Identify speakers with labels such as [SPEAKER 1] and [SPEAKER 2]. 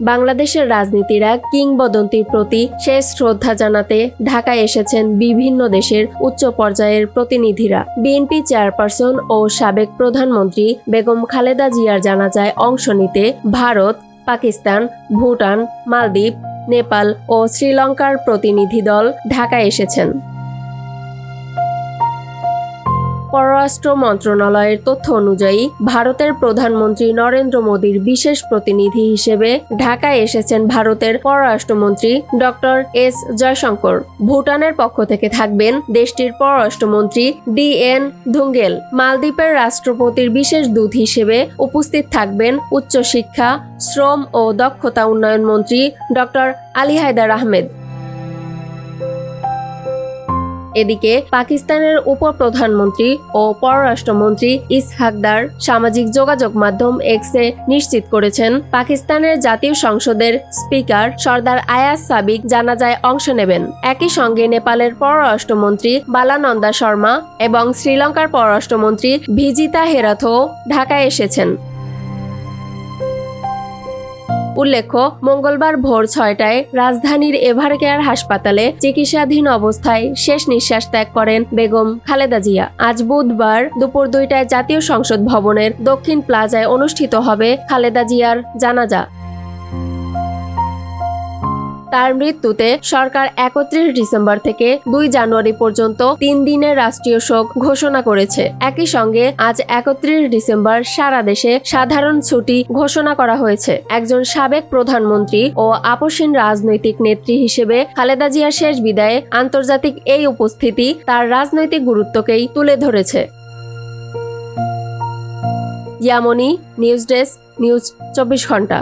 [SPEAKER 1] বাংলাদেশের রাজনীতির এক কিংবদন্তির প্রতি শেষ শ্রদ্ধা জানাতে ঢাকায় এসেছেন বিভিন্ন দেশের উচ্চ পর্যায়ের প্রতিনিধিরা। বিএনপি চেয়ারপারসন ও সাবেক প্রধানমন্ত্রী বেগম খালেদা জিয়ার জানাজায় অংশ নিতে ভারত, পাকিস্তান, ভুটান, মালদ্বীপ, নেপাল ও শ্রীলঙ্কার প্রতিনিধি দল ঢাকায় এসেছেন। পররাষ্ট্র মন্ত্রণালয়ের তথ্য অনুযায়ী ভারতের প্রধানমন্ত্রী নরেন্দ্র মোদীর বিশেষ প্রতিনিধি হিসেবে ঢাকায় এসেছেন ভারতের পররাষ্ট্রমন্ত্রী ডক্টর এস জয়শঙ্কর। ভুটানের পক্ষ থেকে থাকবেন দেশটির পররাষ্ট্রমন্ত্রী DN ধুঙ্গেল। মালদ্বীপের রাষ্ট্রপতির বিশেষ দূত হিসেবে উপস্থিত থাকবেন উচ্চশিক্ষা, শ্রম ও দক্ষতা উন্নয়ন মন্ত্রী ডক্টর আলী হায়দার আহমেদ। এদিকে পাকিস্তানের উপপ্রধানমন্ত্রী ও পররাষ্ট্রমন্ত্রী ইসহাক দার সামাজিক যোগাযোগ মাধ্যম এক্সে নিশ্চিত করেছেন, পাকিস্তানের জাতীয় সংসদের স্পিকার সর্দার আয়াজ সাবিক জানাজায় অংশ নেবেন। একই সঙ্গে নেপালের পররাষ্ট্রমন্ত্রী বালানন্দা শর্মা এবং শ্রীলঙ্কার পররাষ্ট্রমন্ত্রী ভিজিতা হেরাথও ঢাকায় এসেছেন। উল্লেখ্য, মঙ্গলবার ভোর 6টায় রাজধানীর এভারকেয়ার হাসপাতালে চিকিৎসাধীন অবস্থায় শেষ নিঃশ্বাস ত্যাগ করেন বেগম খালেদা জিয়া। আজ বুধবার দুপুর 2টায় জাতীয় সংসদ ভবনের দক্ষিণ প্লাজায় অনুষ্ঠিত হবে খালেদা জিয়ার জানাজা। তার মৃত্যুতে সরকার 31 ডিসেম্বর থেকে 2 জানুয়ারি পর্যন্ত 3 দিনের রাষ্ট্রীয় শোক ঘোষণা করেছে। একই সঙ্গে আজ 31 ডিসেম্বর সারা দেশে সাধারণ ছুটি ঘোষণা করা হয়েছে। একজন সাবেক প্রধানমন্ত্রী ও আপসহীন রাজনৈতিক নেত্রী হিসেবে খালেদা জিয়ার শেষ বিদায়ে আন্তর্জাতিক এই উপস্থিতি তার রাজনৈতিক গুরুত্বকেই তুলে ধরেছে। ইয়ামনি নিউজ ডেস্ক, নিউজ 24 ঘন্টা।